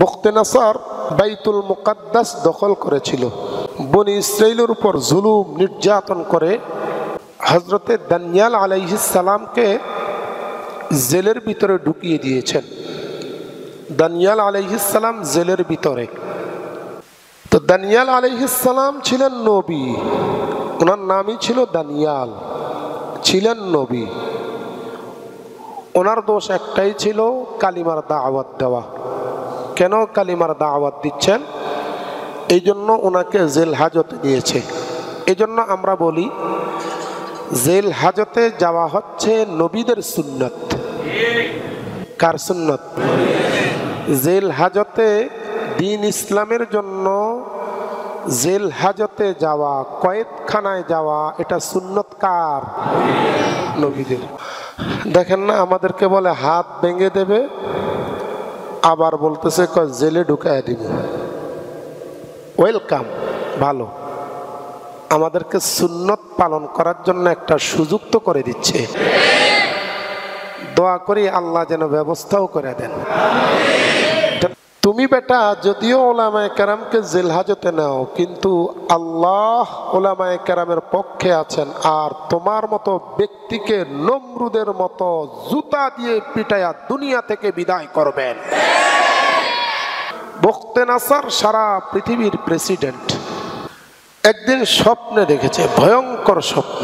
বখতে নাসার বাইতুল মুকাদ্দাস দখল করেছিল, বনি ইসরাইলের উপর জুলুম নির্যাতন করে হযরতে দানিয়াল আলাইহিস সালামকে জেলের ভিতরে ঢুকিয়ে দিয়েছেন। দানিয়াল আলাইহিস সালাম জেলের ভিতরে। তো দানিয়াল আলাইহিস সালাম ছিলেন নবী, ওনার নামই ছিল দানিয়াল, ছিলেন নবী। ওনার দোষ একটাই ছিল, কালিমার দাওয়াত দেওয়া। কেন কালিমার দাওয়াত দিচ্ছেন? এই জন্য ওনাকে জেল হাজতে নিয়েছে। এই জন্য আমরা বলি জেল হাজতে যাওয়া হচ্ছে নবীদের সুন্নত। কার সুন্নত? জেল হাজতে দ্বীন ইসলামের জন্য জেল হাজতে যাওয়া, কয়েদখানায় যাওয়া, এটা সুন্নত কার? নবীদের। দেখেন না, আমাদেরকে বলে হাত ভেঙে দেবে, আবার বলতেছে জেলে ঢুকায় দিব। ওয়েলকাম, ভালো। আমাদেরকে সুন্নত পালন করার জন্য একটা সুযোগ তো করে দিচ্ছে। দোয়া করি আল্লাহ যেন ব্যবস্থাও করে দেন। তুমি বেটা যদিও ওলামায়ে কেরামকে জেল হাজতে নাও, কিন্তু আল্লাহ ওলামায়ে কেরামের পক্ষে আছেন, আর তোমার মতো ব্যক্তিকে নমরুদের মতো জুতা দিয়ে পিটায়া দুনিয়া থেকে বিদায় করবেন। বখতে নাসার সারা পৃথিবীর প্রেসিডেন্ট একদিন স্বপ্নে দেখেছে, ভয়ঙ্কর স্বপ্ন।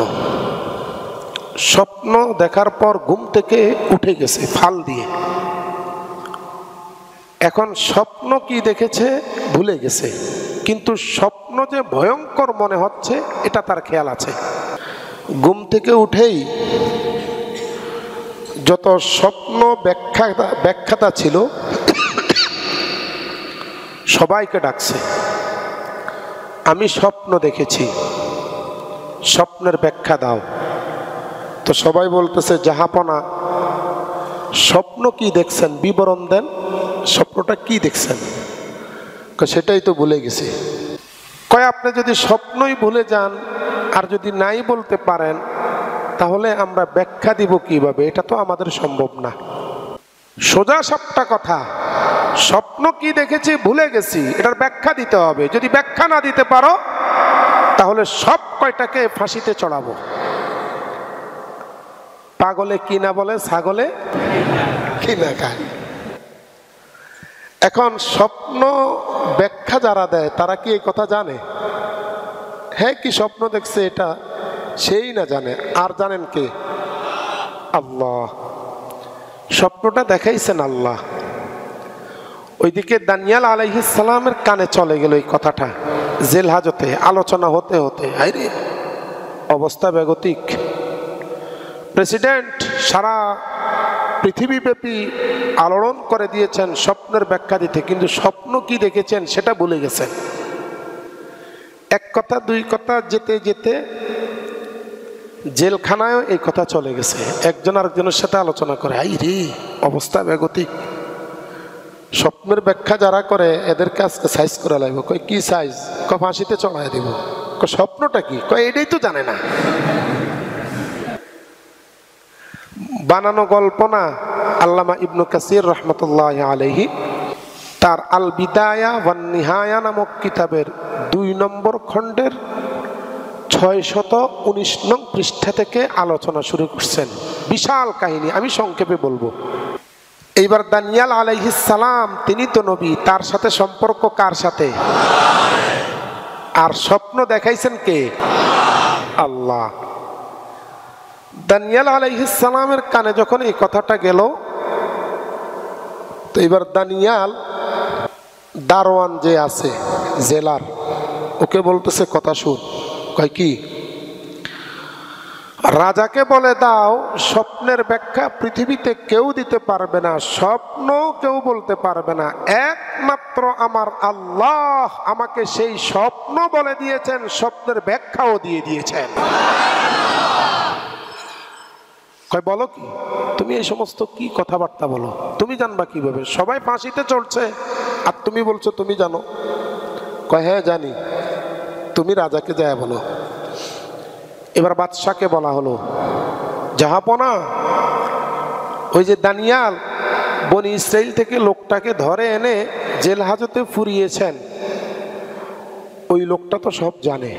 স্বপ্ন দেখার পর ঘুম থেকে উঠে গেছে ফাল দিয়ে। এখন স্বপ্ন কি দেখেছে ভুলে গেছে, কিন্তু স্বপ্ন যে ভয়ঙ্কর মনে হচ্ছে এটা তার খেয়াল আছে। ঘুম থেকে উঠেই যত স্বপ্ন ব্যাখ্যাতা ছিল সবাইকে ডাকছে, আমি স্বপ্ন দেখেছি, স্বপ্নের ব্যাখ্যা দাও। তো সবাই বলতেছে, জাহাপনা স্বপ্ন কি দেখছেন বিবরণ দেন, স্বপ্নটা কি দেখছেন? সেটাই তো ভুলে গেছি। কয় আপনি যদি স্বপ্নই ভুলে যান আর যদি নাই বলতে পারেন, তাহলে আমরা ব্যাখ্যা দিব কিভাবে? এটা তো আমাদের সম্ভব না। সোজা সাপটা কথা, স্বপ্ন কি দেখেছি ভুলে গেছি, এটার ব্যাখ্যা দিতে হবে। যদি ব্যাখ্যা না দিতে পারো তাহলে সব কয়টাকে ফাঁসিতে চড়াবো। পাগলে কি না বলে, ছাগলে কি না খায়। এখন স্বপ্ন ব্যাখ্যা যারা দেয় তারা কি এই কথা জানে? হ্যাঁ, কি স্বপ্ন দেখছে এটা সেই না জানে, আর জানেন কে? আল্লাহ। স্বপ্নটা দেখাইছেন আল্লাহ। ওইদিকে দানিয়াল আলাইহিস সালামের কানে চলে গেল এই কথাটা, জেল হাজতে আলোচনা হতে হতে। আরে অবস্থা বেগতিক। প্রেসিডেন্ট সারা পৃথিবীব্যাপী আলোড়ন করে দিয়েছেন স্বপ্নের ব্যাখ্যা দিতে, কিন্তু স্বপ্ন কি দেখেছেন সেটা ভুলে গেছেন। এক কথা দুই কথা যেতে যেতে জেলখানায়ও এই কথা চলে গেছে। একজন আরেকজনের সাথে আলোচনা করে, আই রে অবস্থা বেগতিক। স্বপ্নের ব্যাখ্যা যারা করে এদেরকে আজকে সাইজ করে লাগবে। কই কি সাইজ? ফাঁসিতে চড়াই দিব। স্বপ্নটা কি? এটাই তো জানে না। বানানো গল্প না। আল্লামা ইবনু কাসির রহমতুল্লাহ আলাইহি তার আল বিদায়া ওয়ান নিহায়া নামক কিতাবের ২ নম্বর খণ্ডের ৬১৯ নং পৃষ্ঠা থেকে আলোচনা শুরু করছেন। বিশাল কাহিনী, আমি সংক্ষেপে বলবো। এইবার দানিয়াল আলাইহিস সালাম তিনি তো নবী, তার সাথে সম্পর্ক কার সাথে? আর স্বপ্ন দেখাইছেন কে? আল্লাহ। দানিয়াল আলাইহিস সালামের কানে যখন এই কথাটা গেল, তো এবার দানিয়াল দারোয়ান যে আছে জেলার, ওকে বলতেছে কথা শুন। কয় কি? রাজাকে বলে দাও স্বপ্নের ব্যাখ্যা পৃথিবীতে কেউ দিতে পারবে না, স্বপ্ন কেউ বলতে পারবে না, একমাত্র আমার আল্লাহ আমাকে সেই স্বপ্ন বলে দিয়েছেন, স্বপ্নের ব্যাখ্যাও দিয়ে দিয়েছেন। কয় বলো কি তুমি? এই সমস্ত কি কথাবার্তা বলো? তুমি জানবা কিভাবে? সবাই ফাঁসিতে চলছে আর তুমি বলছো তুমি জানো। কয় হ্যাঁ জানি, তুমি রাজাকে যায় বলো। এবার বাদশাকে বলা হলো, জাহাপনা ওই যে দানিয়াল বনি ইসরাইল থেকে লোকটাকে ধরে এনে জেল হাজতে পুরিয়েছেন, ওই লোকটা তো সব জানে।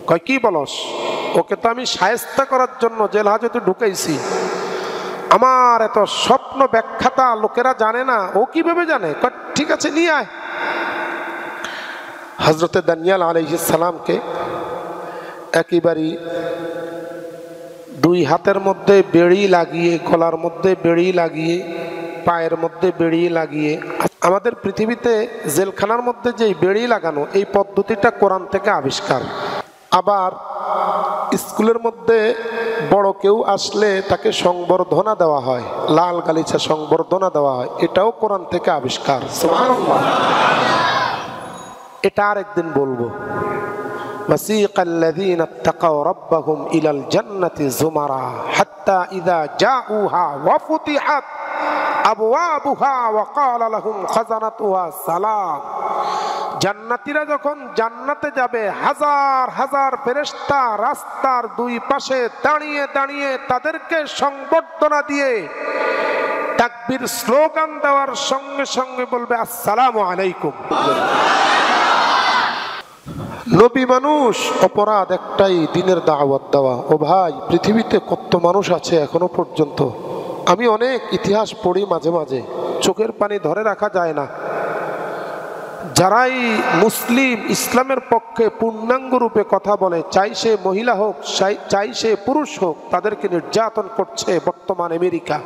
কয় কি বলস, ওকে তো আমি শায়েস্তা করার জন্য জেল হাজতে ঢুকাইছি, আমার এত স্বপ্ন ব্যাখ্যাটা লোকেরা জানে না, ও কিভাবে জানে? কয় ঠিক আছে নিয়ে আয়। হযরতে দানিয়েল আলাইহিস সালামকে একেবারে দুই হাতের মধ্যে বেড়ি লাগিয়ে, গলার মধ্যে বেড়ি লাগিয়ে, পায়ের মধ্যে বেড়ি লাগিয়ে, আমাদের পৃথিবীতে জেলখানার মধ্যে যে বেড়ি লাগানো এই পদ্ধতিটা কোরআন থেকে আবিষ্কার। আবার স্কুলের মধ্যে বড় কেউ আসলে তাকে সংবর্ধনা দেওয়া হয়, লাল গালিচা সংবর্ধনা দেওয়া হয়, এটাও কোরআন থেকে আবিষ্কার। সুবহানাল্লাহ। এটা আরেকদিন বলবো। وسيق الذين اتقوا ربهم إلى الجنة زمرا حتى إذا جاءوها وفتحت أبوابها وقال لهم خزنتها سلام। জান্নাতীরা যখন জান্নাতে যাবে, হাজার হাজার ফেরেশতা রাস্তার দুই পাশে দাঁড়িয়ে দাঁড়িয়ে তাদেরকে সংবর্ধনা দিয়ে তাকবীর স্লোগান দেওয়ার সঙ্গে সঙ্গে বলবে আসসালামু আলাইকুম। নবী মানুষ, অপরাধ একটাই, দিনের দাওয়াত দেওয়া। ও ভাই, পৃথিবীতে কত মানুষ আছে এখনো পর্যন্ত, আমি অনেক ইতিহাস পড়ি মাঝে মাঝে, চোখের পানি ধরে রাখা যায় না, যারাই মুসলিম ইসলামের পক্ষে পূর্ণাঙ্গ রূপে কথা বলে, চাই সে মহিলা হোক চাই সে পুরুষ হোক, তাদেরকে নির্যাতন করছে বর্তমান আমেরিকা।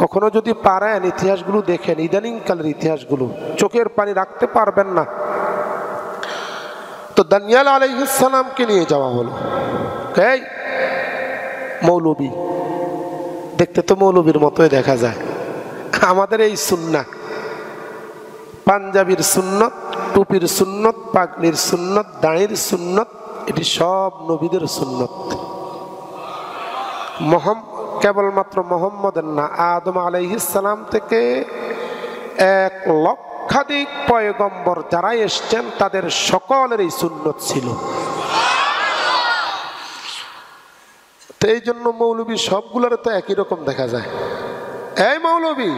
কখনো যদি পারেন ইতিহাসগুলো দেখেন, ইদানিংকালের ইতিহাসগুলো, চোখের পানি রাখতে পারবেন না। তো দানিয়েল আলাইহিস সালামকে নিয়ে যাওয়া হলো। এই মৌলবী, দেখতে তো মৌলবীর মতোই দেখা যায়। আমাদের এই সুন্নাহ, পাঞ্জাবির সুন্নত, টুপির সুন্নত, পাগড়ির সুন্নত, দাঁড়ির সুন্নত, এটি সব নবীদের সুন্নত। কেবলমাত্র মোহাম্মদের না, আদম আলাইহিস সালাম থেকে 1 লক্ষাধিক পয়গম্বর যারা এসছেন তাদের সকলের এই সুন্নত ছিল। তো এই জন্য মৌলবী সবগুলোর তো একই রকম দেখা যায়। এই মৌলবী,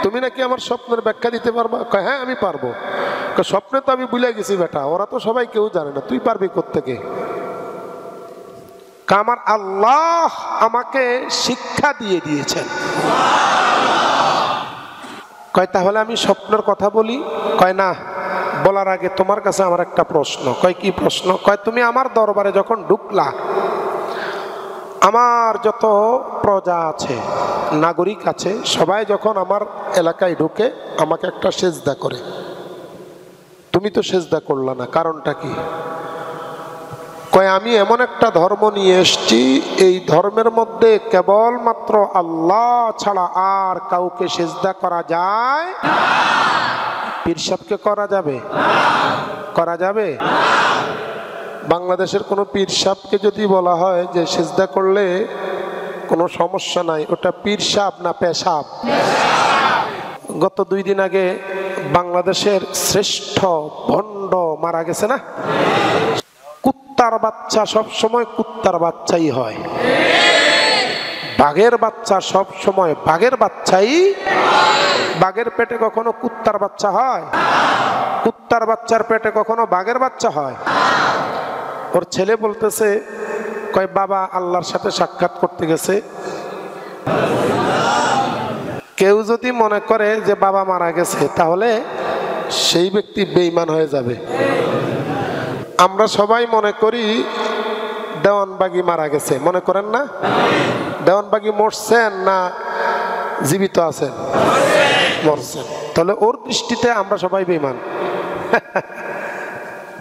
তুমি নাকি আমার স্বপ্নের ব্যাখ্যা দিতে পারবা? হ্যাঁ আমি পারবো। স্বপ্নে তো আমি ভুলে গেছি বেটা, ওরা তো সবাই কেউ জানে না, তুই পারবি কোত্থেকে? আমার আল্লাহ আমাকে শিক্ষা দিয়ে দিয়েছেন। কয় তাহলে আমি স্বপ্নের কথা বলি? কয় না, বলার আগে তোমার কাছে আমার একটা প্রশ্ন। কয় কি প্রশ্ন? কয় তুমি আমার দরবারে যখন ঢুকলা, আমার যত প্রজা আছে, নাগরিক আছে, সবাই যখন আমার এলাকায় ঢুকে আমাকে একটা সেজদা করে, তুমি তো সেজদা করলা না, কারণটা কি? কয় আমি এমন একটা ধর্ম নিয়ে এসেছি, এই ধর্মের মধ্যে কেবলমাত্র আল্লাহ ছাড়া আর কাউকে সেজদা করা যায়? পীর সাহেবকে করা যাবে? করা যাবে? বাংলাদেশের কোনো পীর সাহেবকে যদি বলা হয় যে সেজদা করলে কোনো সমস্যা নাই, ওটা পীর সাহেব না পেশাব? গত 2 দিন আগে বাংলাদেশের শ্রেষ্ঠ ভণ্ড মারা গেছে না? কুত্তার বাচ্চা সব সময় কুত্তার বাচ্চাই হয়, বাঘের বাচ্চা সব সময় বাঘের বাচ্চাই। বাঘের পেটে কখনো কুত্তার বাচ্চা হয়? কুত্তার বাচ্চার পেটে কখনো বাঘের বাচ্চা হয়? ওর ছেলে বলতেছে, কয় বাবা আল্লাহর সাথে সাক্ষাৎ করতে গেছে। কেউ যদি মনে করে যে বাবা মারা গেছে, তাহলে সেই ব্যক্তি বেঈমান হয়ে যাবে। আমরা সবাই মনে করি দেওয়ানবাগী মারা গেছে, মনে করেন না? দেওয়ানবাগী মরছেন না জীবিত আছেন? মরছেন। তাহলে ওর দৃষ্টিতে আমরা সবাই বেঈমান।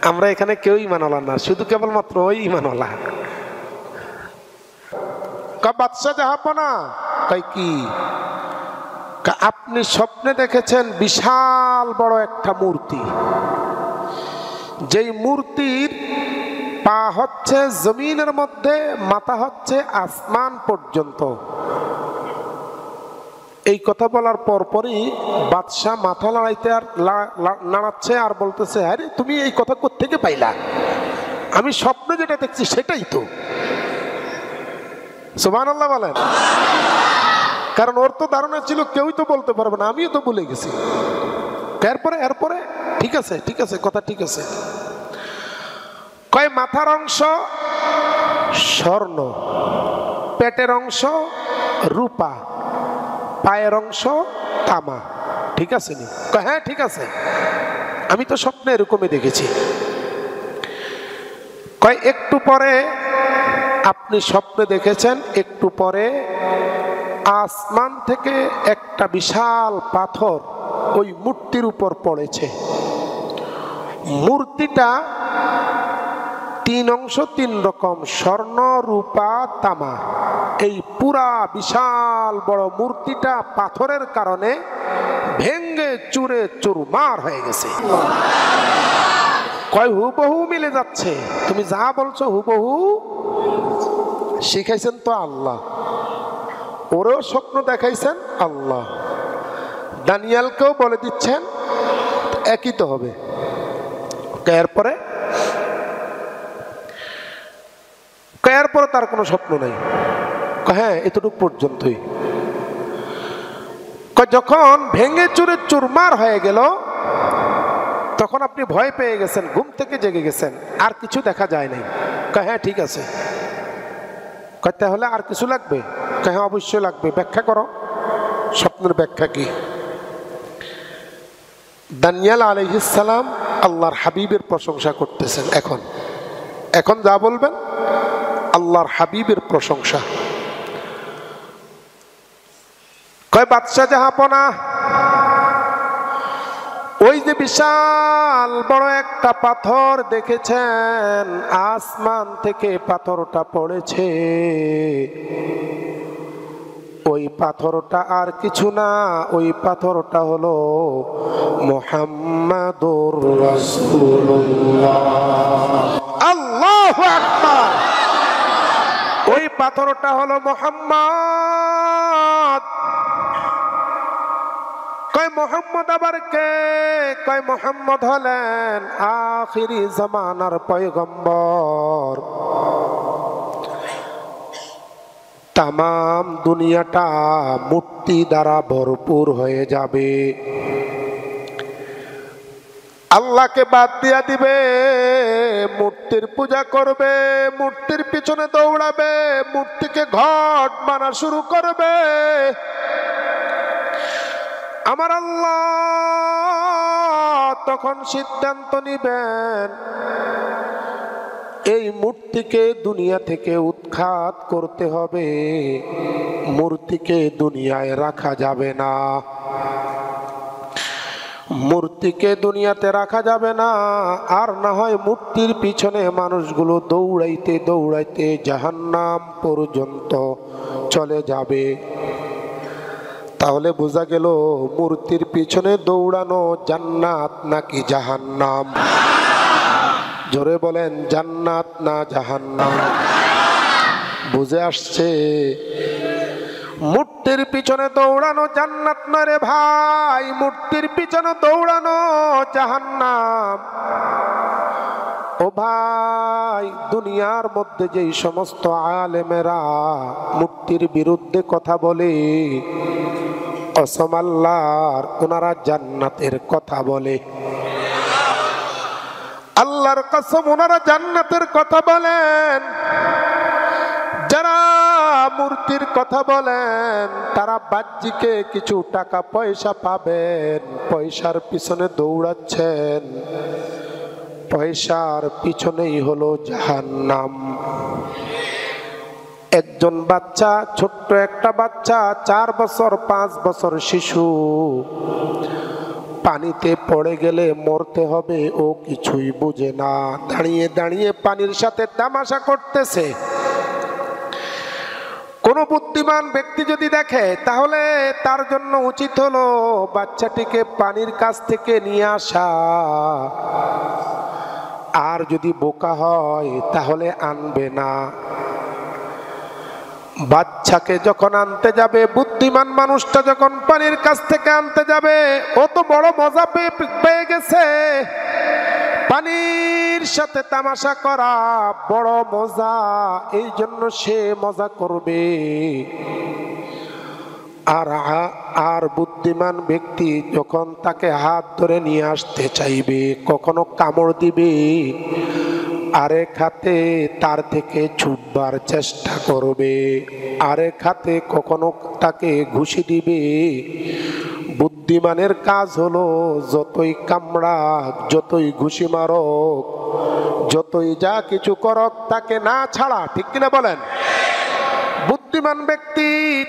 আমরা এখানে কেউ ঈমানওয়ালা না, শুধু কেবলমাত্র ওই ঈমানওয়ালা। বাদশাহ জাহাপনা কয় কি? আপনি স্বপ্নে দেখেছেন বিশাল বড় একটা মূর্তি, যেই মূর্তির পা হচ্ছে জমিনের মধ্যে, মাথা হচ্ছে আসমান পর্যন্ত। এই কথা বলার পরপরই বাদশাহ মাথা নাড়াচ্ছে আর বলতেছে, আরে তুমি এই কথা কোত্থেকে পাইলা? আমি স্বপ্নে যেটা দেখছি সেটাই তো। সুবহানাল্লাহ বলেন। কারণ ওর তো ধারণা ছিল কেউই তো বলতে পারবে না, আমিও তো ভুলে গেছি। এরপরে ঠিক আছে ঠিক আছে, কথা ঠিক আছে। কয় মাথার অংশ স্বর্ণ, পেটের অংশ রূপা, পায়ের অংশ তামা, ঠিক আছে নি? কয় হ্যাঁ ঠিক আছে, আমি তো স্বপ্নে এরকমই দেখেছি। কয় একটু পরে আপনি স্বপ্নে দেখেছেন, একটু পরে আসমান থেকে একটা বিশাল পাথর ওই মূর্তির উপর পড়েছে। মূর্তিটা 3 অংশ 3 রকম, স্বর্ণ রূপা তামা। এই পুরা বিশাল বড় মূর্তিটা পাথরের কারণে ভেঙ্গে চুরে চুরমার হয়ে গেছে। কয় হুবহু মিলে যাচ্ছে, তুমি যা বলছো হুবহু। শিখাইছেন তো আল্লাহ, ওরেও স্বপ্ন দেখাইছেন আল্লাহ, দানিয়ালকেও বলে দিচ্ছেন, একই তো হবে। এরপরে তার কোনো স্বপ্ন নাই। হ্যাঁ এতটুকু পর্যন্তই। যখন ভেঙে চুরে চুরমার হয়ে গেল তখন আপনি ভয় পেয়ে গেছেন, ঘুম থেকে জেগে গেছেন, আর কিছু দেখা যায় নাই। হ্যাঁ ঠিক আছে। তাহলে আর কিছু লাগবে? হ্যাঁ অবশ্যই লাগবে। ব্যাখ্যা করো, স্বপ্নের ব্যাখ্যা কি? দানিয়েল আলাইহিস সালাম আল্লাহর হাবিবের প্রশংসা করতেছেন। এখন যা বলবেন আল্লাহর হাবিবের প্রশংসা। কয় বাদশা জাহাপনা, ওই যে বিশাল বড় একটা পাথর দেখেছেন, আসমান থেকে পাথরটা পড়েছে, ওই পাথরটা আর কিছু না, ওই পাথরটা হলো মুহাম্মাদুর রাসূলুল্লাহ। আল্লাহু আকবার। ওই পাথরটা হলো মুহাম্মদ। কয় মুহাম্মদ আবার কে? কয় মুহাম্মদ হলেন আখিরি জামানার পয়গম্বর। তামাম দুনিয়াটা মূর্তি দ্বারা ভরপুর হয়ে যাবে, আল্লাহকে বাদ দিয়া দিবে, মূর্তির পূজা করবে, মূর্তির পিছনে দৌড়াবে, মূর্তিকে ঘট বানা শুরু করবে। আমার আল্লাহ তখন সিদ্ধান্ত নিবেন, এই মূর্তিকে দুনিয়া থেকে উৎখাত করতে হবে, মূর্তিকে দুনিয়ায় রাখা যাবে না, মূর্তিকে দুনিয়াতে রাখা যাবে না। আর না হয় মূর্তির পিছনে মানুষগুলো দৌড়াইতে দৌড়াইতে জাহান্নাম পর্যন্ত চলে যাবে। তাহলে বোঝা গেল মূর্তির পিছনে দৌড়ানো জান্নাত নাকি জাহান্নাম? জোরে বলেন, জান্নাত না জাহান্নাম? বুঝে আসছে? মূর্তির পিছনে দৌড়ানো জান্নাত না রে ভাই, মূর্তির পিছনে দৌড়ানো জাহান্নাম। ও ভাই, দুনিয়ার মধ্যে যেই সমস্ত আলেমেরা মূর্তির বিরুদ্ধে কথা বলে, কসম আল্লাহর, ওনারা জান্নাতের কথা বলে। আল্লাহর কসম, ওনারা জান্নাতের কথা বলেন। যারা মূর্তির কথা বলেন তারা বাহ্যিকে কিছু টাকা পয়সা পাবেন, পয়সার পিছনে দৌড়াচ্ছেন, পয়সার পিছনেই হলো জাহান্নাম। একজন বাচ্চা, ছোট্ট একটা বাচ্চা, 4 বছর 5 বছর শিশু, পানিতে পড়ে গেলে মরতে হবে ও কিছুই বুঝে না, দাঁড়িয়ে দাঁড়িয়ে পানির সাথে তামাশা করতেছে। কোন বুদ্ধিমান ব্যক্তি যদি দেখে তাহলে তার জন্য উচিত হলো বাচ্চাটিকে পানির কাছ থেকে নিয়ে আসা। আর যদি বোকা হয় তাহলে আনবে না। বাচ্চাকে যখন আনতে যাবে, বুদ্ধিমান মানুষটা যখন পানির কাছ থেকে আনতে যাবে, ও তো বড় মজা পেয়ে গেছে। পানির সাথে তামাশা করা বড় মজা, এই জন্য সে মজা করবে। আর বুদ্ধিমান ব্যক্তি যখন তাকে হাত ধরে নিয়ে আসতে চাইবে, কখনো কামড় দিবে, আরেক হাতে তার থেকে ছুটবার চেষ্টা করবে, আরেক হাতে কখনো তাকে ঘুষি দিবে। বুদ্ধিমানের কাজ হলো যতই কামড়াক, যতই ঘুষি মারক, যতই যা কিছু করক, তাকে না ছাড়া। ঠিক কিনা বলেন? বুদ্ধিমান ব্যক্তি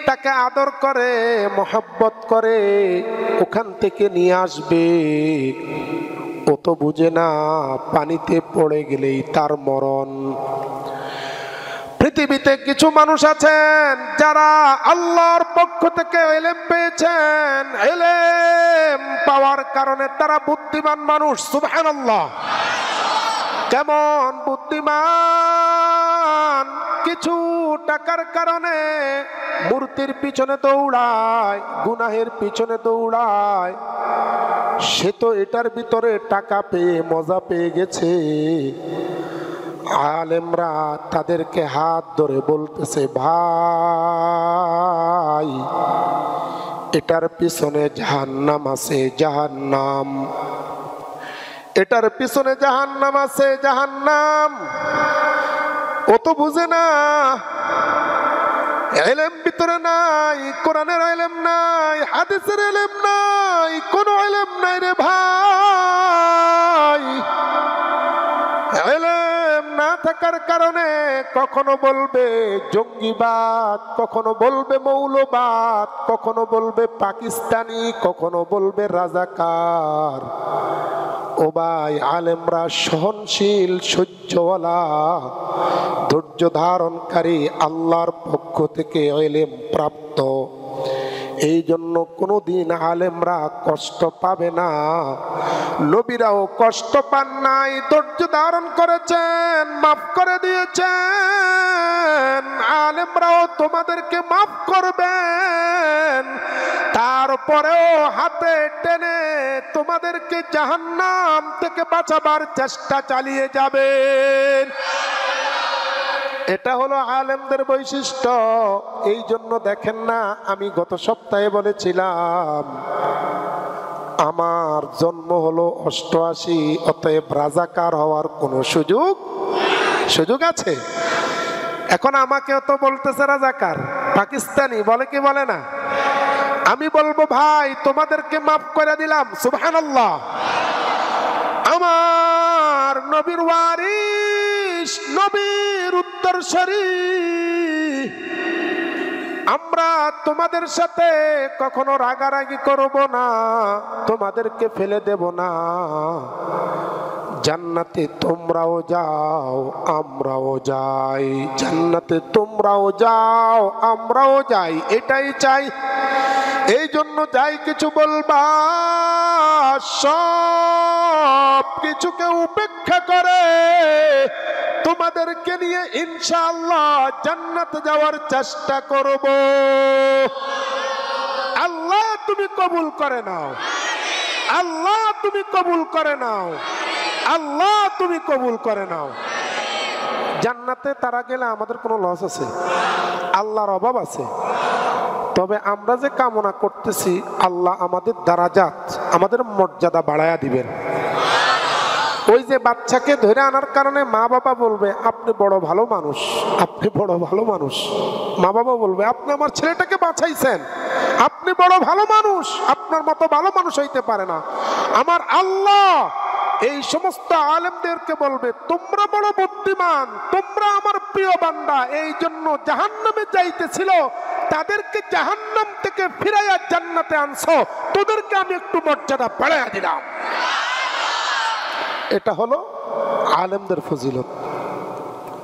তাকে আদর করে, মহব্বত করে, ওখান থেকে নিয়ে আসবে। ও তো বুঝে না পানিতে পড়ে গেলেই তার মরণ। পৃথিবীতে কিছু মানুষ আছেন যারা আল্লাহর পক্ষ থেকে ইলম পেয়েছেন, ইলম পাওয়ার কারণে তারা বুদ্ধিমান মানুষ। সুবহানাল্লাহ। কেমন বুদ্ধিমান? কিছু টাকার কারণে মূর্তির পিছনে দৌড়ায়, গুনাহের পিছনে দৌড়ায়। সে তো এটার ভিতরে টাকা পেয়ে মজা পেয়ে গেছে। আলেমরা তাদেরকে হাত ধরে বলতেছে, ভাই এটার পিছনে জাহান্নাম আছে, জাহান্নাম, এটার পিছনে জাহান্নাম আছে, জাহান্নাম। ও তো বুঝে না, ইলম ভিতরে নাই, কোরআনের ইলম নাই, হাদিসের ইলম নাই, কোন ইলম নাই রে ভাই। ইলম না থাকার কারণে কখনো বলবে জঙ্গিবাদ, কখনো বলবে মৌলবাদ, কখনো বলবে পাকিস্তানি, কখনো বলবে রাজাকার। ও ভাই, আলেমরা সহনশীল, সহ্যওয়ালা, ধৈর্য ধারণকারী, আল্লাহর পক্ষ থেকে ইলম প্রাপ্ত। এই জন্য কোনোদিন আলেমরা কষ্ট পাবে না। নবীরাও কষ্ট পান নাই, ধৈর্য ধারণ করেছেন, মাফ করে দিয়েছেন। আলেমরাও তোমাদেরকে মাফ করবেন, তারপরেও হাতে টেনে তোমাদেরকে জাহান্নাম থেকে বাঁচাবার চেষ্টা চালিয়ে যাবেন। এটা হলো আলেমদের বৈশিষ্ট্য। এই জন্য দেখেন না, আমি গত সপ্তাহে বলেছিলাম আমার জন্ম হলো 88, অতএব রাজাকার হওয়ার কোনো সুযোগ আছে? এখন আমাকেও তো বলতেছে রাজাকার, পাকিস্তানি, বলে কি বলে না? আমি বলবো ভাই তোমাদেরকে মাফ করে দিলাম। সুবহানাল্লাহ। আমার নবীর ওয়ারিস, নবীর উত্তরসূরি, আমরা তোমাদের সাথে কখনো রাগারাগি করব না, তোমাদেরকে ফেলে দেব না। জান্নাতে তোমরাও যাও, আমরাও যাই, জান্নাতে তোমরাও যাও, আমরাও যাই, এটাই চাই। এই জন্য যাই কিছু বলবা, সব কিছুকে উপেক্ষা করে তোমাদেরকে নিয়ে ইনশাআল্লাহ জান্নাতে যাওয়ার চেষ্টা করব। আল্লাহ তুমি কবুল করে নাও, আল্লাহ তুমি কবুল করে নাও, আল্লাহ তুমি কবুল করে নাও। জান্নাতে তারা গেলে আমাদের কোনো লস আছে? আল্লাহর অভাব আছে? তবে আমরা যে কামনা করতেছি, আল্লাহ আমাদের দারাজাত, আমাদের মর্যাদা বাড়ায়া দিবেন। ওই যে বাচ্চাকে ধরে আনার কারণে মা বাবা বলবে আপনি বড় ভালো মানুষ, আপনি বড় ভালো মানুষ। মা বাবা বলবে আপনি আমার ছেলেটাকে বাঁচাইছেন, আপনি বড় ভালো মানুষ, আপনার মতো ভালো মানুষ হইতে পারে না। আমার আল্লাহ এই সমস্ত আলেমদেরকে বলবে তোমরা বড় বুদ্ধিমান, তোমরা আমার প্রিয় বান্দা, এই জন্য জাহান্নামে যাইতেছিল, তাদেরকে জাহান্নাম থেকে ফিরাইয়া জান্নাতে আনছো, তোদেরকে আমি একটু মর্যাদা বাড়াইয়া দিলাম। এটা হলো আলেমদের ফজিলত।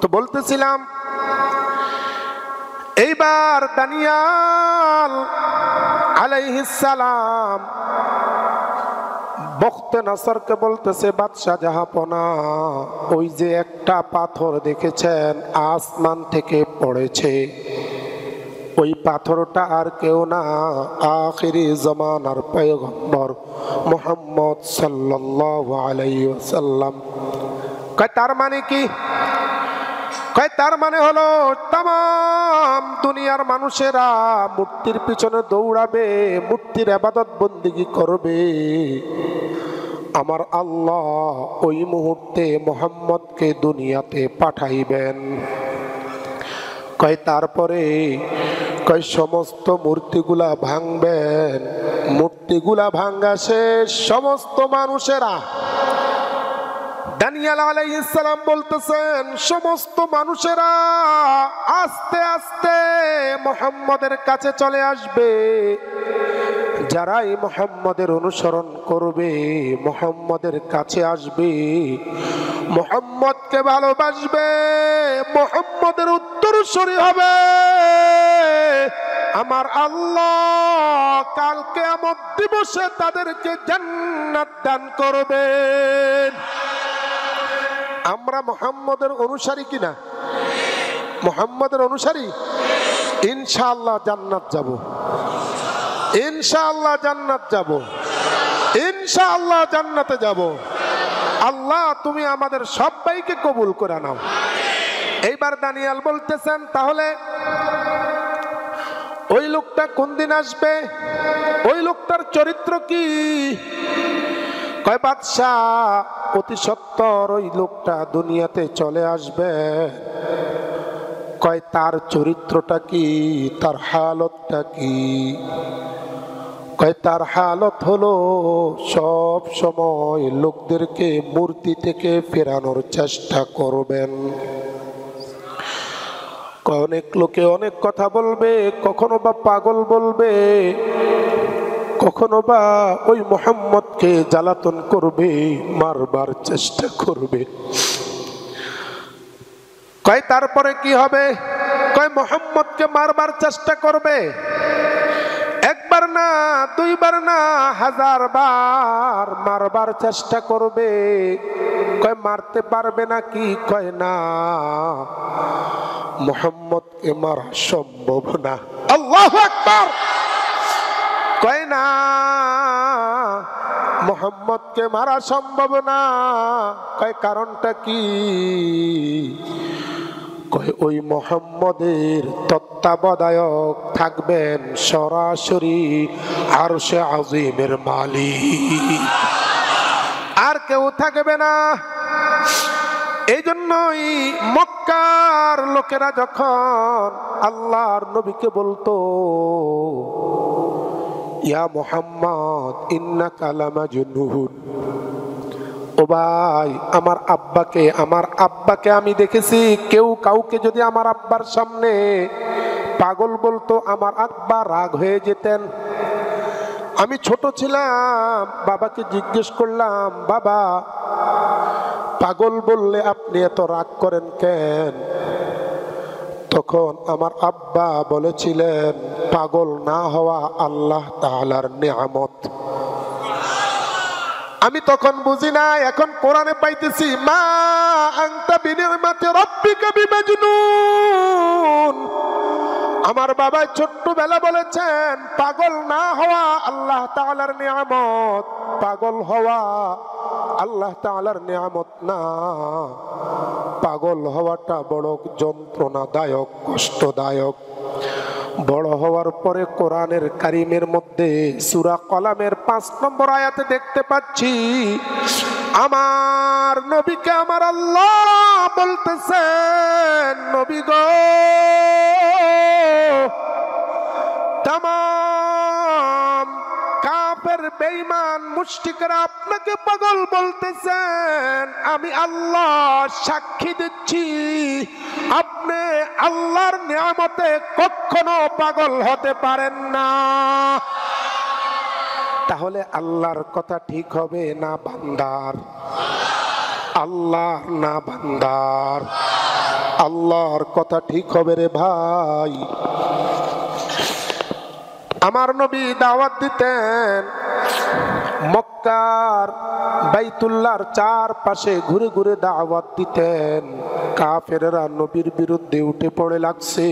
তো বলতেছিলাম, এইবার দানিয়াল আলাইহিস সালাম বখতে নাসরকে বলতেছে, বাদশাহ জাহাপনা, ওই যে একটা পাথর দেখেছেন আসমান থেকে পড়েছে, ওই পাথরটা আর কেউ না, আখিরি জামানার পয়গম্বর মুহাম্মদ সাল্লাল্লাহু আলাইহি ওয়াসাল্লাম। কয় তার মানে কি? তার মানে হলো তাম দুনিয়ার মানুষেরা মূর্তির পিছনে দৌড়াবে, মূর্তির ইবাদত বন্দেগী করবে, আমার আল্লাহ ওই মুহূর্তে মুহাম্মদকে দুনিয়াতে পাঠাইবেন। তারপরে সমস্ত মূর্তিগুলা ভাঙবেন, মূর্তিগুলা ভাঙ্গা শেষ, সমস্ত মানুষেরা, দানিয়েল আলাইহিস সালাম বলতেছেন, সমস্ত মানুষেরা আস্তে আস্তে মুহাম্মদের কাছে চলে আসবে। যারাই মুহাম্মদের অনুসরণ করবে, মুহাম্মদের কাছে আসবে, মুহাম্মদকে ভালোবাসবে, মুহাম্মদের উত্তরসূরি হবে, আমার আল্লাহ কাল কিয়ামত দিবসে তাদেরকে জান্নাত দান করবেন। আমরা মুহাম্মদের অনুসারী কিনা? মুহাম্মদের অনুসারী, ইনশাআল্লাহ জান্নাত যাব, ইনশাআল্লাহ জান্নাত যাব, ইনশাআল্লাহ জান্নাতে যাব। আল্লাহ তুমি আমাদের সবাইকে কবুল করে নাও। এইবার দানিয়েল বলতেছেন, তাহলে ওই লোকটা কোন দিন আসবে? ওই লোকটার চরিত্র কি? বাদশাহ অতি সত্বর ওই লোকটা দুনিয়াতে চলে আসবে। তার চরিত্রটা কি, তার হালতটা কি? তার হালত হলো সব সময় লোকদেরকে মূর্তি থেকে ফেরানোর চেষ্টা করবেন। অনেক লোকে অনেক কথা বলবে, কখনো বা পাগল বলবে, কখনো বা ওই মুহাম্মদকে জ্বালাতন করবে, মারবার চেষ্টা করবে। তারপরে কি হবে? মুহাম্মদকে মারবার চেষ্টা করবে, একবার না, দুইবার না, 1000 বার মারবার চেষ্টা করবে। মারতে পারবে নাকি? না, মুহাম্মদকে মারা সম্ভব না। আল্লাহু আকবার। না, মুহাম্মদকে মারা সম্ভব না। কারণটা কি? ওই মুহাম্মদের তত্ত্বাবধায়ক থাকবেন সরাসরি আরশে আজিমের মালিক, আর কেউ থাকবে না। এই জন্যই মক্কার লোকেরা যখন আল্লাহর নবীকে বলতো, ইয়া মুহাম্মদ ইন্নাকা লামাজনুন, ও ভাই আমার আব্বাকে আমি দেখেছি, কেউ কাউকে যদি আমার আব্বার সামনে পাগল বলতো, আমার আব্বা রাগ হয়ে যেতেন। আমি ছোট ছিলাম, বাবাকে জিজ্ঞেস করলাম, বাবা পাগল বললে আপনি এত রাগ করেন কেন? তখন আমার আব্বা বলেছিলেন, পাগল না হওয়া আল্লাহ তাআলার নিয়ামত। আমি তখন বুঝি না, এখন কোরআনে পাইতেছি, মা আনতা বিনিআমাতি রাব্বিকা বিমাজনুন। আমার বাবা ছোট্টবেলা বলেছেন, পাগল না হওয়া আল্লাহ তাআলার নিয়ামত, পাগল হওয়া আল্লাহ তাআলার নিয়ামত না। পাগল হওয়াটা বড় যন্ত্রণাদায়ক, কষ্টদায়ক। বড় হওয়ার পরে কোরআনের কারিমের মধ্যে সূরা কলামের 5 নম্বর আয়াতে দেখতে পাচ্ছি, আমার নবীকে আমার আল্লাহ বলতেছেন, নবী গো, তামাম কাফের বেঈমান মুশরিকরা আপনাকে পাগল বলতেছেন, আমি আল্লাহ সাক্ষী দিচ্ছি, আপনি আল্লাহর নিয়ামতে কখনো পাগল হতে পারেন না। তাহলে আল্লাহর কথা ঠিক হবে না বান্দার? আল্লাহ না বান্দার? আল্লাহর কথা ঠিক হবে রে ভাই। আমার নবী দাওয়াত দিতেন, মক্কার বাইতুল্লাহর চারপাশে ঘুরে ঘুরে দাওয়াত দিতেন। কাফেররা নবীর বিরুদ্ধে উঠে পড়ে লাগছে,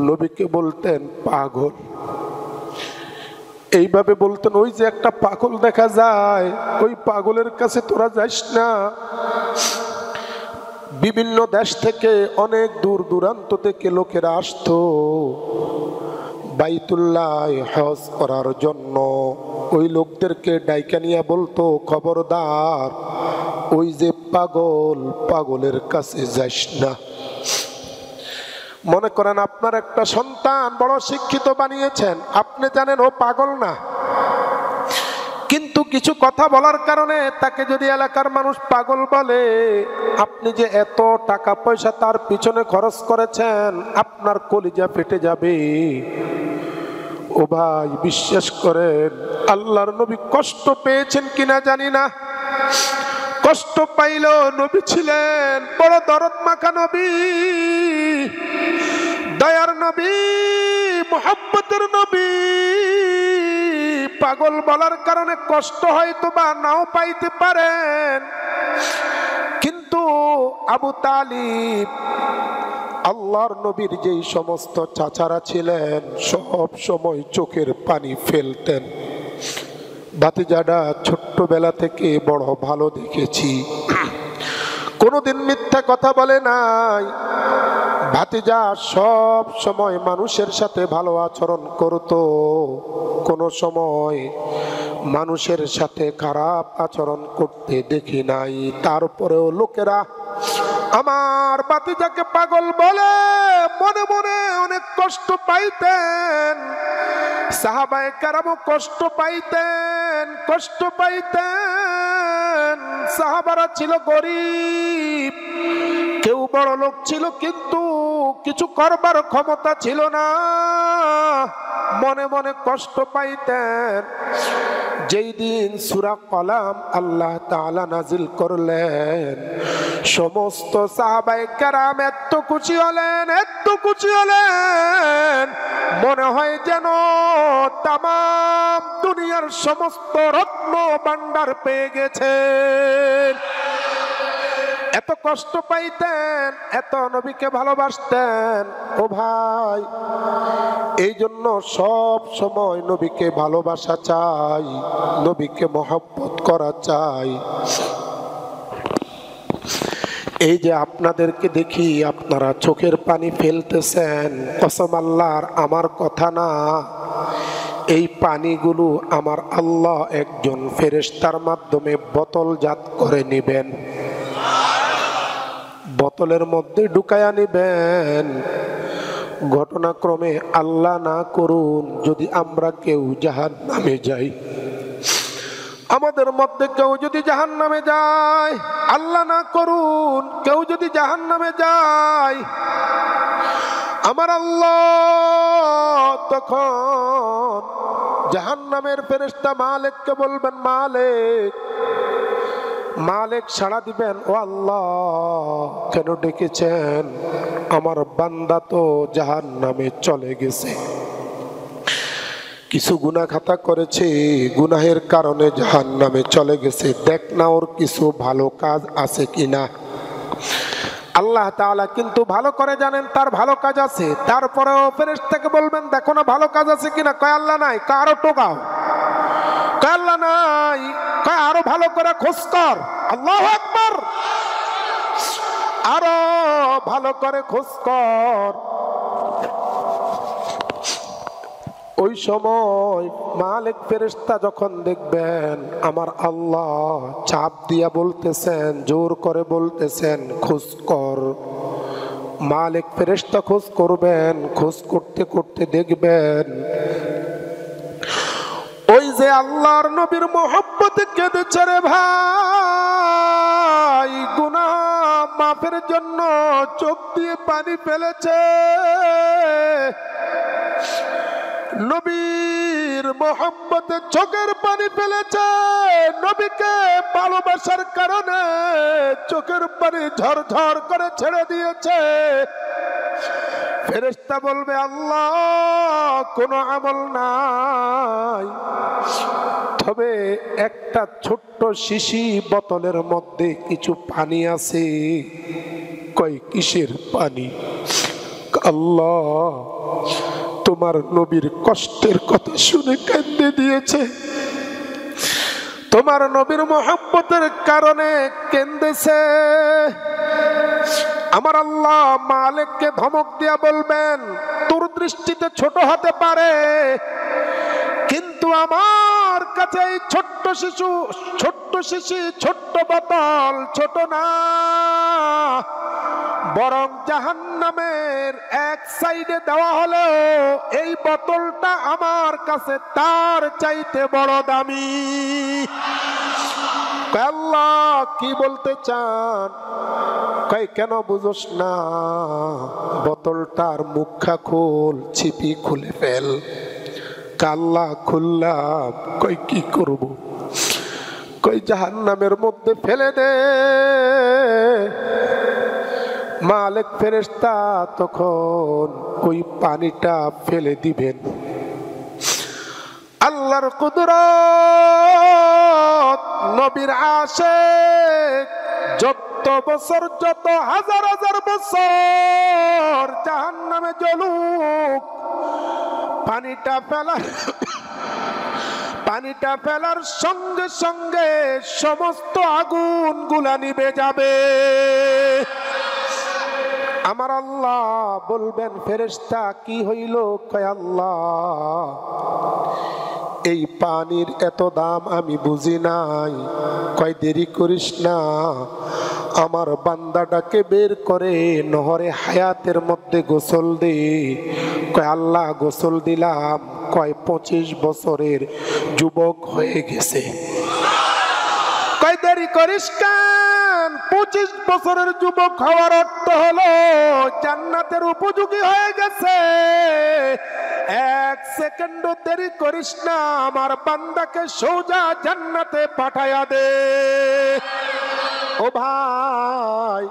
নবীকে বলতেন পাগল। এইভাবে বলতেন, ওই যে একটা পাগল দেখা যায়, ওই পাগলের কাছে তোরা যাস না। বিভিন্ন দেশ থেকে অনেক দূর দূরান্ত থেকে লোকেরা আসতো বাইতুল্লাহ হজ করার জন্য। ওই লোকদেরকে ডাইকা নিয়ে বলতো, খবরদার ওই যে পাগল, পাগলের কাছে যাস না। মনে করেন আপনার একটা সন্তান বড় শিক্ষিত বানিয়েছেন, আপনি জানেন ও পাগল না, কিন্তু কিছু কথা বলার কারণে তাকে যদি এলাকার মানুষ পাগল বলে, আপনি যে এত টাকা পয়সা তার পিছনে খরচ করেছেন, আপনার কলিজা ফেটে যাবে। ও ভাই, বিশ্বাস করেন আল্লাহর নবী কষ্ট পেয়েছেন কিনা জানি না, কষ্ট পাইল। নবী ছিলেন বড় দরদ মাখা নবী, দয়ার নবী, মুহাব্বতের নবী। পাগল বলার কারণে কষ্ট হয়তো বা নাও পাইতে পারেন, কিন্তু আবু তালিব আল্লাহর নবীর যেই সমস্ত চাচারা ছিলেন সব সময় চোখের পানি ফেলতেন। ভাতিজাটা ছোট্টবেলা থেকে বড় ভালো দেখেছি, কোনোদিন মিথ্যা কথা বলে নাই। ভাতিজা সব সময় মানুষের সাথে ভালো আচরণ করত, কোনো সময় মানুষের সাথে খারাপ আচরণ করতে দেখি নাই। তারপরেও লোকেরা আমার ভাতিজাকে পাগল বলে মনে মনে অনেক কষ্ট পাইতেন। সাহাবায়ে কেরামও কষ্ট পাইতেন, কষ্ট পাইতেন। সাহাবারা ছিল গরিব, কেউ বড় লোক ছিল, কিন্তু কিছু করবার ক্ষমতা ছিল না, মনে মনে কষ্ট পাইতেন। যেই দিন সূরা কলাম আল্লাহ তাআলা নাজিল করলেন, সমস্ত সাহাবায়ে কেরাম এত খুশি হলেন, এত খুশি হলেন, মনে হয় যেন তামাম দুনিয়ার সমস্ত রত্ন ভান্ডার পেয়ে গেছেন। এত কষ্ট পাইতেন, এত নবীকে ভালোবাসতেন। ও ভাই, এই জন্য সব সময় নবীকে ভালোবাসা চাই, নবীকে মহব্বত করা চাই। এই যে আপনাদেরকে দেখি আপনারা চোখের পানি ফেলতেছেন, কসম আল্লাহর, আমার কথা না, এই পানিগুলো আমার আল্লাহ একজন ফেরেশতার মাধ্যমে বোতলজাত করে নেবেন, বোতলের মধ্যে ঢুকায়া নিবেন। ঘটনাক্রমে আল্লাহ না করুন যদি আমরা কেউ জাহান্নামে যাই, আমাদের মধ্যে কেউ যদি জাহান্নামে যায়, আল্লাহ না করুন কেউ যদি জাহান্নামে যায়, আমার আল্লাহ তখন জাহান্নামের ফেরেশতা মালিককে বলবেন, মালিক, মালিক সাড়া দিবেন, ও আল্লাহ কেন ডেকেছেন? আমার বান্দা তো জাহান্নামে চলে গেছে, কিছু গুনাহ খাতা করেছে, গুনাহের কারণে জাহান্নামে চলে গেছে, দেখ না ওর কিছু ভালো কাজ আছে কিনা। আল্লাহ তাআলা কিন্তু ভালো করে জানেন তার ভালো কাজ আছে, তারপরেও ফেরেশতাকে বলবেন দেখো না ভালো কাজ আছে কিনা। কয় আল্লাহ নাই। কয় আরো টোকাও। কয় আল্লাহ নাই। কয় আরো ভালো করে খোঁজ কর। আল্লাহু আকবার। আরো ভালো করে খোঁজ কর। ওই সময় মালিক ফেরেশতা যখন দেখবেন আমার আল্লাহ চাপ দিয়া বলতেছেন, জোর করে বলতেছেন খোঁজ কর, মালিক ফেরেশতা খোঁজ করবেন। খোঁজ করতে করতে দেখবেন ওই যে আল্লাহর নবীর মহব্বতে কেঁদেছে রে ভাই, গুনাহ মাফের জন্য চোখ দিয়ে পানি ফেলেছে, নবীর মহব্বতে চোখের পানি ফেলেছে, নবীকে ভালোবাসার কারণে চোখের পানি ঝরঝর করে ছেড়ে দিয়েছে। ফেরেশতা বলবে আল্লাহ কোনো আমল নাই, তবে একটা ছোট্ট শিশি বোতলের মধ্যে কিছু পানি আছে। কই কিসের পানি? আল্লাহ তোমার নবীর কষ্টের কথা শুনে কাঁদতে দিয়েছে, তোমার নবীর মহব্বতের কারণে কেঁদেছে। আমার আল্লাহ মালিককে ধমক দিয়া বলবেন, তোর দৃষ্টিতে ছোট হতে পারে, কিন্তু আমার কাছে এই ছোট্ট শিশু, ছোট্ট বোতল ছোট না, বরং জাহান্নামের এক সাইডে দেওয়া হলেও এই বোতলটা আমার কাছে তার চাইতে বড় দামি। আল্লাহ কি বলতে চান? কই কেন বুঝোস না? বোতলটার মুখা খোল, ছিপি খুলে ফেল। কাল্লা খুললাম। কই কি করব? কই জাহান্নামের মধ্যে ফেলে দে। মালিক ফেরেশতা তখন ওই পানিটা ফেলে দিবেন। আল্লাহর কুদরত, নবীর আশিক যত বছর, যত হাজার হাজার বছর জাহান্নামে জ্বলুক, পানিটা ফেলার সঙ্গে সঙ্গে সমস্ত আগুন গুলা নিভে যাবে। আমার আল্লাহ বলবেন, ফেরেশতা কি হইল? কয় আল্লাহ এই পানির এত দাম আমি বুঝি নাই। কয় দেরি করিস না, আমার বান্দাটাকে বের করে নহরে হায়াতের মধ্যে গোসল দে। কয় আল্লাহ গোসল দিলাম। কয় 25 বছরের যুবক হয়ে গেছে। কয় দেরি করিস কেন? 25 বছরের যুবক হওয়ার অর্থ হলো জান্নাতের উপযোগী হয়ে গেছে। 1 সেকেন্ডও দেরি করিস না, আমার বান্দাকে সোজা জান্নাতে পাঠায়া দে। ও ভাই,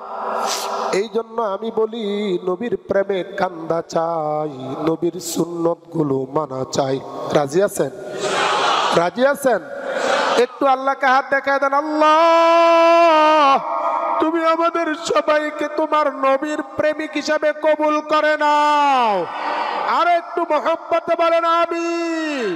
এই জন্য আমি বলি নবীর প্রেমে কান্দা চাই, নবীর সুন্নত গুলো মানা চাই। রাজি আছেন? রাজি আছেন? একটু আল্লাহকে হাত দেখায় দেন। আল্লাহ তুমি আমাদের সবাইকে তোমার নবীর প্রেমিক হিসাবে কবুল করে নাও। আর একটু মহব্বতে বলেন আমিন।